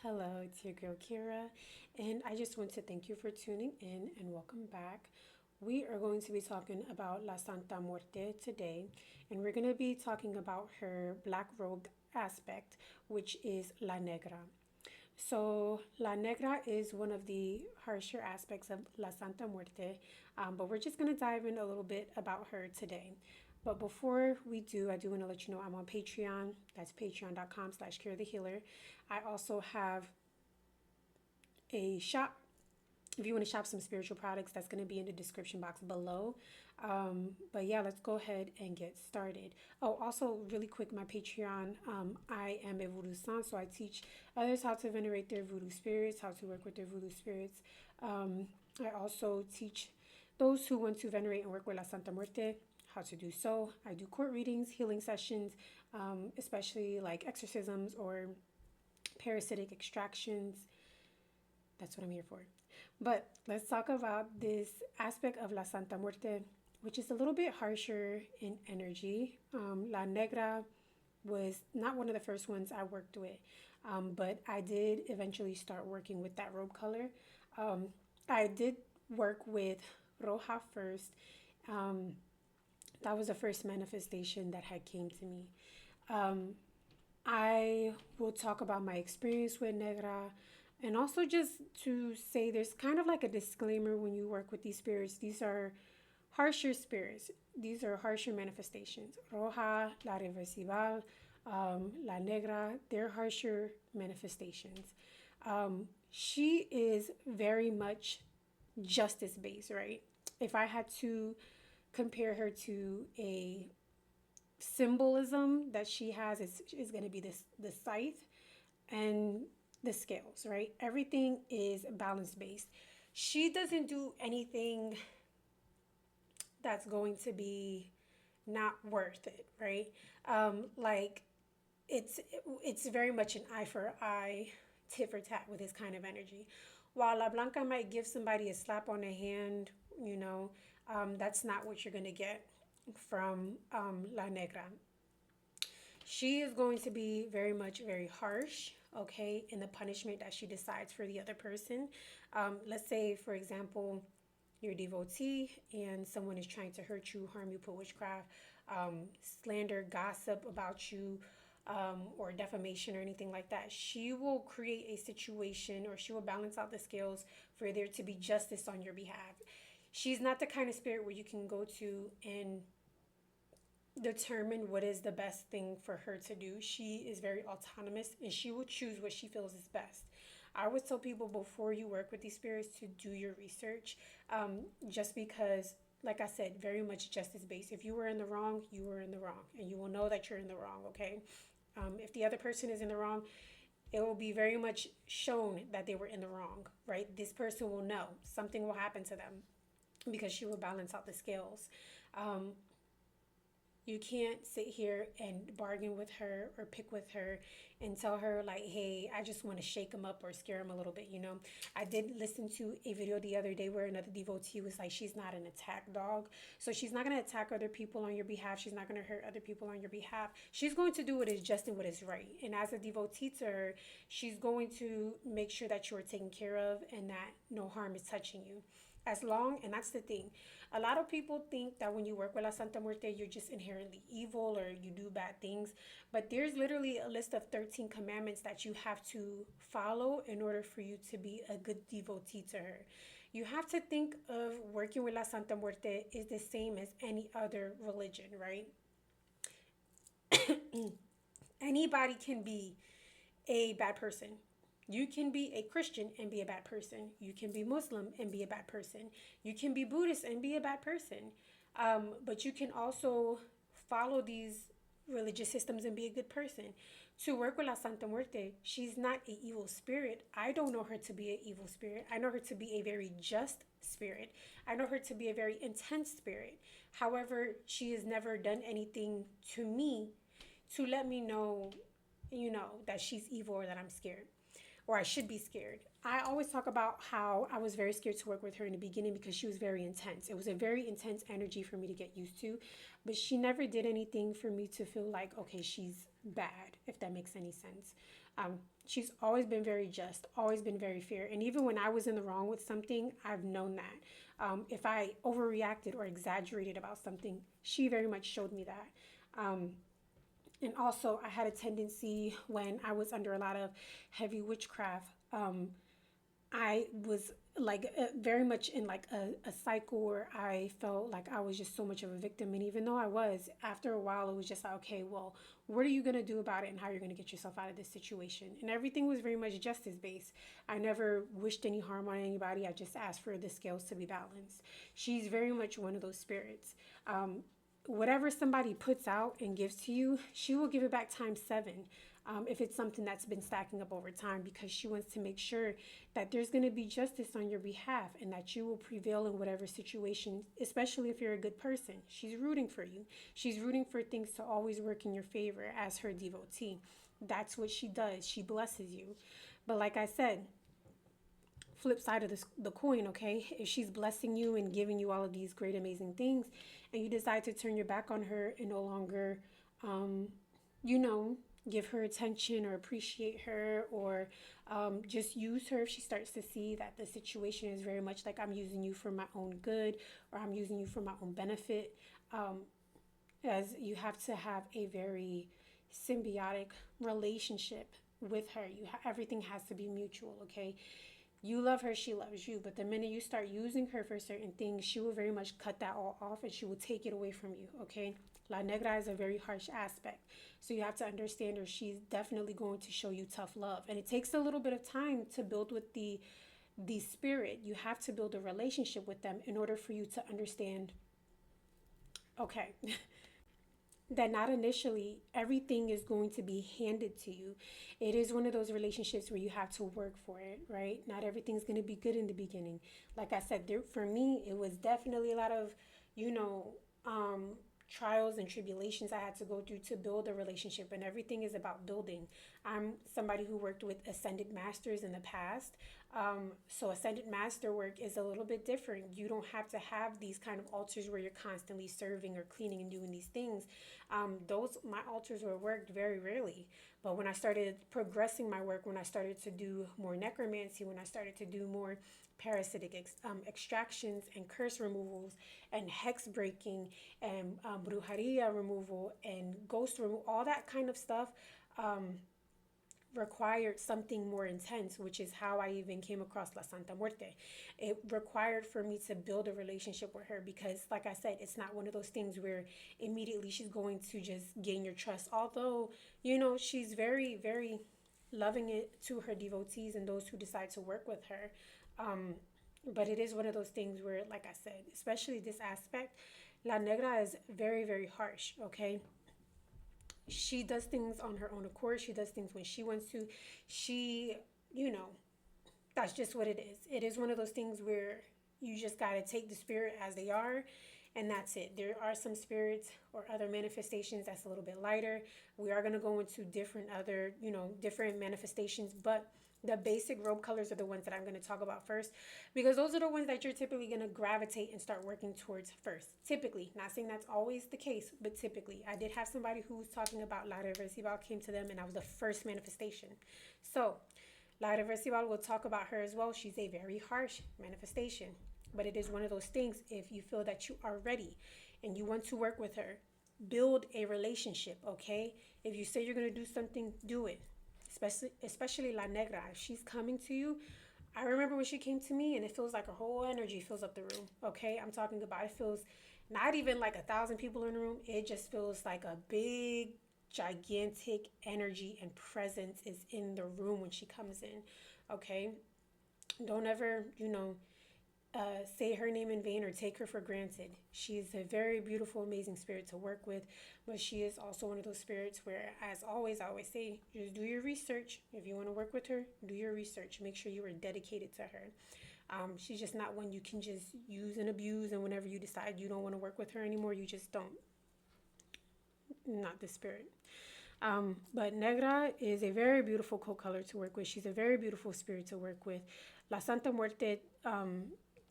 Hello, it's your girl Kira, and I just want to thank you for tuning in and welcome back. We are going to be talking about La Santa Muerte today, and we're going to be talking about her black robed aspect, which is La Negra. So, La Negra is one of the harsher aspects of La Santa Muerte, but we're just going to dive in a little bit about her today. But before we do, I do want to let you know I'm on Patreon. That's patreon.com/Cure the Healer. I also have a shop. If you want to shop some spiritual products, that's going to be in the description box below. But yeah, let's go ahead and get started. Oh, also, really quick, my Patreon, I am a voodoo sant, so I teach others how to venerate their voodoo spirits, how to work with their voodoo spirits. I also teach those who want to venerate and work with La Santa Muerte how to do so. I do court readings, healing sessions, especially like exorcisms or parasitic extractions. That's what I'm here for. But let's talk about this aspect of La Santa Muerte, which is a little bit harsher in energy. La Negra was not one of the first ones I worked with, but I did eventually start working with that robe color. I did work with Roja first. Um, that was the first manifestation that had came to me. Um, I will talk about my experience with Negra and also just to say there's kind of like a disclaimer when you work with these spirits. These are harsher spirits. These are harsher manifestations. Roja, La Reversible, La Negra, they're harsher manifestations. She is very much justice based, right? If I had to compare her to a symbolism that she has is going to be this the scythe and the scales, right? Everything is balance based. She doesn't do anything that's going to be not worth it, right? Like it's it's very much an eye for eye, tit for tat with this kind of energy. While La Blanca might give somebody a slap on the hand, that's not what you're gonna get from La Negra. She is going to be very much very harsh, okay, in the punishment that she decides for the other person. Let's say, for example, you're a devotee and someone is trying to hurt you, harm you, put witchcraft, slander, gossip about you, or defamation or anything like that. She will create a situation or she will balance out the scales for there to be justice on your behalf. She's not the kind of spirit where you can go to and determine what is the best thing for her to do. She is very autonomous and she will choose what she feels is best. I would tell people before you work with these spirits to do your research, just because, like I said, very much justice based. If you were in the wrong, you were in the wrong, and you will know that you're in the wrong, okay? If the other person is in the wrong, it will be very much shown that they were in the wrong, right? This person will know something will happen to them because she will balance out the scales. Um, you can't sit here and bargain with her or pick with her and tell her like, hey, I just want to shake him up or scare him a little bit, I did listen to a video the other day where another devotee was like, she's not an attack dog. So she's not going to attack other people on your behalf. She's not going to hurt other people on your behalf. She's going to do what is just and what is right. And as a devotee to her, she's going to make sure that you are taken care of and that no harm is touching you. As long, and that's the thing, a lot of people think that when you work with La Santa Muerte, you're just inherently evil or you do bad things. But there's literally a list of 13 commandments that you have to follow in order for you to be a good devotee to her. You have to think of working with La Santa Muerte is the same as any other religion, right? Anybody can be a bad person. You can be a Christian and be a bad person. You can be Muslim and be a bad person. You can be Buddhist and be a bad person. But you can also follow these religious systems and be a good person. To work with La Santa Muerte, she's not an evil spirit. I don't know her to be an evil spirit. I know her to be a very just spirit. I know her to be a very intense spirit. However, she has never done anything to me to let me know, that she's evil or that I'm scared or I should be scared. I always talk about how I was very scared to work with her in the beginning because she was very intense. It was a very intense energy for me to get used to, but she never did anything for me to feel like, okay, she's bad, if that makes any sense. She's always been very just, always been very fair. And even when I was in the wrong with something, I've known that. If I overreacted or exaggerated about something, she very much showed me that. Um, and also, I had a tendency when I was under a lot of heavy witchcraft. I was like very much in like a cycle where I felt like I was just so much of a victim. And even though I was, after a while, it was just like, okay, well, what are you going to do about it and how you're going to get yourself out of this situation? And everything was very much justice based. I never wished any harm on anybody. I just asked for the scales to be balanced. She's very much one of those spirits. Whatever somebody puts out and gives to you, she will give it back times seven. If it's something that's been stacking up over time, because she wants to make sure that there's going to be justice on your behalf and that you will prevail in whatever situation, especially if you're a good person. She's rooting for you. She's rooting for things to always work in your favor as her devotee. That's what she does. She blesses you. But like I said, flip side of the coin, okay? If she's blessing you and giving you all of these great, amazing things, and you decide to turn your back on her and no longer, um, you know, give her attention or appreciate her or just use her, if she starts to see that the situation is very much like I'm using you for my own good or I'm using you for my own benefit, um, as you have to have a very symbiotic relationship with her. Everything has to be mutual, okay? You love her, she loves you. But the minute you start using her for certain things, she will very much cut that all off and she will take it away from you, okay? La Negra is a very harsh aspect. So you have to understand her. She's definitely going to show you tough love. And it takes a little bit of time to build with the spirit. You have to build a relationship with them in order for you to understand, okay, that not initially everything is going to be handed to you. It is one of those relationships where you have to work for it, right? Not everything's going to be good in the beginning. Like I said, for me, it was definitely a lot of, you know, trials and tribulations I had to go through to build a relationship, and everything is about building. I'm somebody who worked with ascended masters in the past. So ascended master work is a little bit different. You don't have to have these kind of altars where you're constantly serving or cleaning and doing these things. Those my altars were worked very rarely. But when I started progressing my work, when I started to do more necromancy, when I started to do more parasitic extractions and curse removals and hex breaking and brujeria removal and ghost removal, all that kind of stuff, required something more intense, which is how I even came across La Santa Muerte. It required for me to build a relationship with her because, like I said, it's not one of those things where immediately she's going to just gain your trust. Although, you know, she's very, very loving it to her devotees and those who decide to work with her. Um, but it is one of those things where, like I said, especially this aspect, La Negra is very, very harsh, okay? She does things on her own accord. She does things when she wants to. She, you know, that's just what it is. It is one of those things where you just got to take the spirit as they are, and that's it. There are some spirits or other manifestations that's a little bit lighter. We are going to go into different other, you know, different manifestations, but the basic robe colors are the ones that I'm going to talk about first because those are the ones that you're typically going to gravitate and start working towards first. Typically, not saying that's always the case, but typically. I did have somebody who was talking about La Reversible came to them and I was the first manifestation. So La Reversible will talk about her as well. She's a very harsh manifestation, but it is one of those things. If you feel that you are ready and you want to work with her, build a relationship, okay? If you say you're going to do something, do it. Especially La Negra. If she's coming to you, I remember when she came to me and it feels like her whole energy fills up the room, okay? I'm talking about it feels not even like 1,000 people in the room. It just feels like a big, gigantic energy and presence is in the room when she comes in, okay? Don't ever, you know, say her name in vain or take her for granted. She is a very beautiful, amazing spirit to work with, but she is also one of those spirits where, as always, I always say, just do your research. If you want to work with her, do your research. Make sure you are dedicated to her. She's just not one you can just use and abuse, and whenever you decide you don't want to work with her anymore, you just don't. Not the spirit. But Negra is a very beautiful color to work with. She's a very beautiful spirit to work with. La Santa Muerte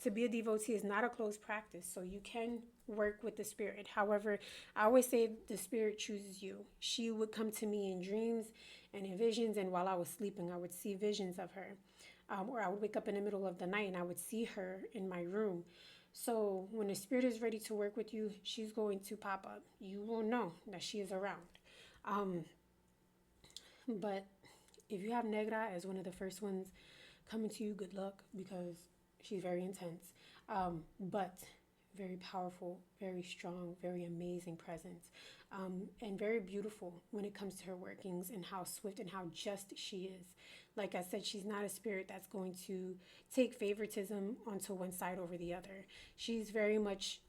to be a devotee is not a closed practice. So you can work with the spirit. However, I always say the spirit chooses you. She would come to me in dreams and in visions. And while I was sleeping, I would see visions of her. Or I would wake up in the middle of the night and I would see her in my room. So when the spirit is ready to work with you, she's going to pop up. You will know that she is around. But if you have Negra as one of the first ones coming to you, good luck, because she's very intense. But very powerful, very strong, very amazing presence, and very beautiful when it comes to her workings and how swift and how just she is. Like I said, she's not a spirit that's going to take favoritism onto one side over the other. She's very much,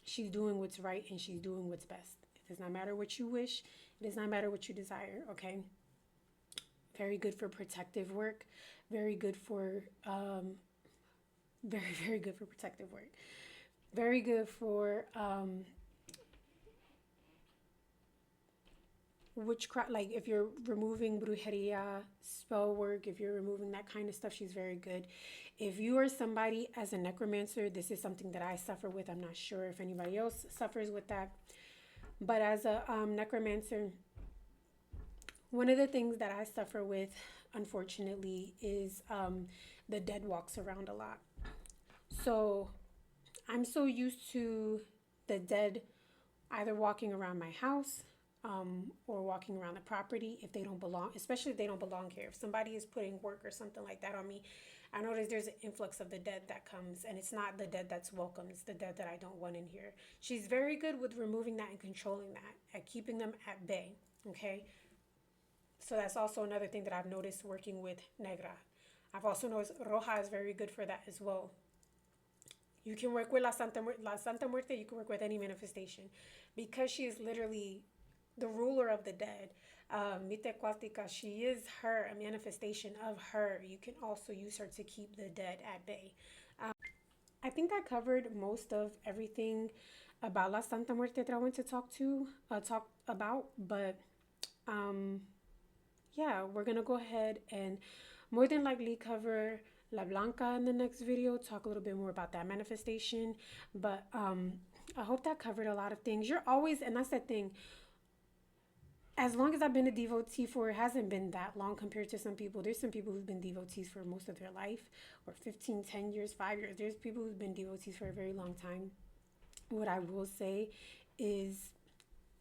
she's doing what's right and she's doing what's best. It does not matter what you wish. It does not matter what you desire, okay? Very good for protective work. Very good for, very good for protective work. Very good for witchcraft, like if you're removing brujeria, spell work, if you're removing that kind of stuff, she's very good. If you are somebody as a necromancer, this is something that I suffer with. I'm not sure if anybody else suffers with that. But as a necromancer, one of the things that I suffer with, unfortunately, is the dead walks around a lot. So I'm so used to the dead either walking around my house or walking around the property if they don't belong, especially if they don't belong here. If somebody is putting work or something like that on me, I notice there's an influx of the dead that comes, and it's not the dead that's welcome, it's the dead that I don't want in here. She's very good with removing that and controlling that, at keeping them at bay, okay? So that's also another thing that I've noticed working with Negra. I've also noticed Roja is very good for that as well. You can work with La Santa Muerte, you can work with any manifestation. Because she is literally the ruler of the dead, she is her, a manifestation of her. You can also use her to keep the dead at bay. I think I covered most of everything about La Santa Muerte that I want to talk about, but yeah, we're gonna go ahead and more than likely cover La Blanca in the next video, talk a little bit more about that manifestation. But I hope that covered a lot of things. You're always, and that's the thing, as long as I've been a devotee for, it hasn't been that long compared to some people. There's some people who've been devotees for most of their life, or 15, 10 years, 5 years. There's people who've been devotees for a very long time. What I will say is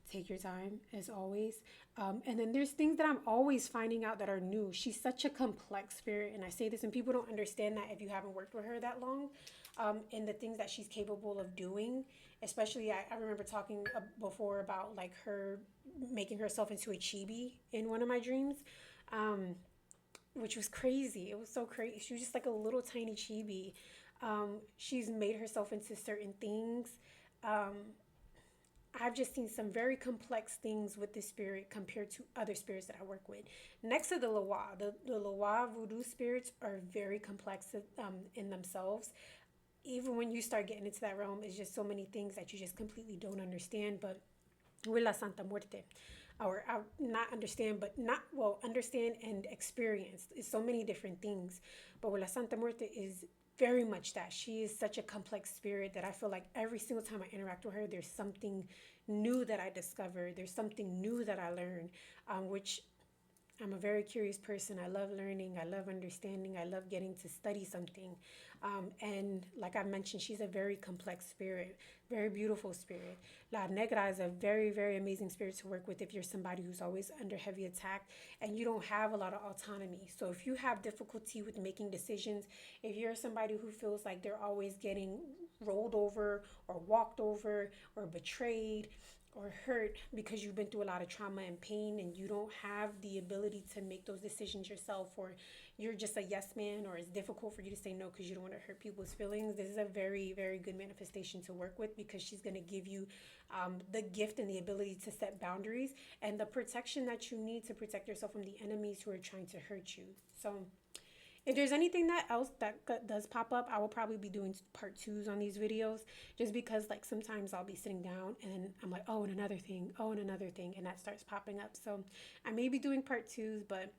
take your time, as always. And then there's things that I'm always finding out that are new. She's such a complex spirit, and I say this, and people don't understand that if you haven't worked with her that long, and the things that she's capable of doing. Especially, I remember talking before about like her making herself into a chibi in one of my dreams, which was crazy. It was so crazy. She was just like a little tiny chibi. She's made herself into certain things. I've just seen some very complex things with this spirit compared to other spirits that I work with. Next to the Loa, the Loa voodoo spirits are very complex in themselves. Even when you start getting into that realm, it's just so many things that you just completely don't understand. But with La Santa Muerte, or not understand, but not, well, understand and experience. It's so many different things. But with La Santa Muerte is very much that. She is such a complex spirit that I feel like every single time I interact with her, there's something new that I discover. There's something new that I learn, which I'm a very curious person. I love learning. I love understanding. I love getting to study something. And like I mentioned, she's a very complex spirit, very beautiful spirit. La Negra is a very, very amazing spirit to work with if you're somebody who's always under heavy attack and you don't have a lot of autonomy. So if you have difficulty with making decisions, if you're somebody who feels like they're always getting rolled over or walked over or betrayed or hurt because you've been through a lot of trauma and pain and you don't have the ability to make those decisions yourself, or you're just a yes man, or it's difficult for you to say no because you don't want to hurt people's feelings, this is a very, very good manifestation to work with, because she's going to give you the gift and the ability to set boundaries and the protection that you need to protect yourself from the enemies who are trying to hurt you. So if there's anything else that does pop up, I will probably be doing part 2s on these videos, just because like sometimes I'll be sitting down and I'm like, oh, and another thing, and that starts popping up. So I may be doing part 2s, but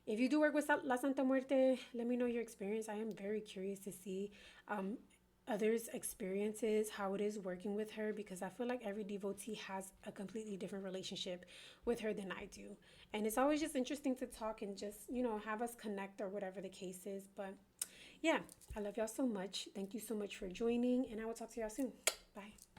If you do work with La Santa Muerte, let me know your experience. I am very curious to see um, others' experiences, how it is working with her, because I feel like every devotee has a completely different relationship with her than I do. And it's always just interesting to talk and just, have us connect or whatever the case is. But yeah, I love y'all so much. Thank you so much for joining, and I will talk to y'all soon. Bye.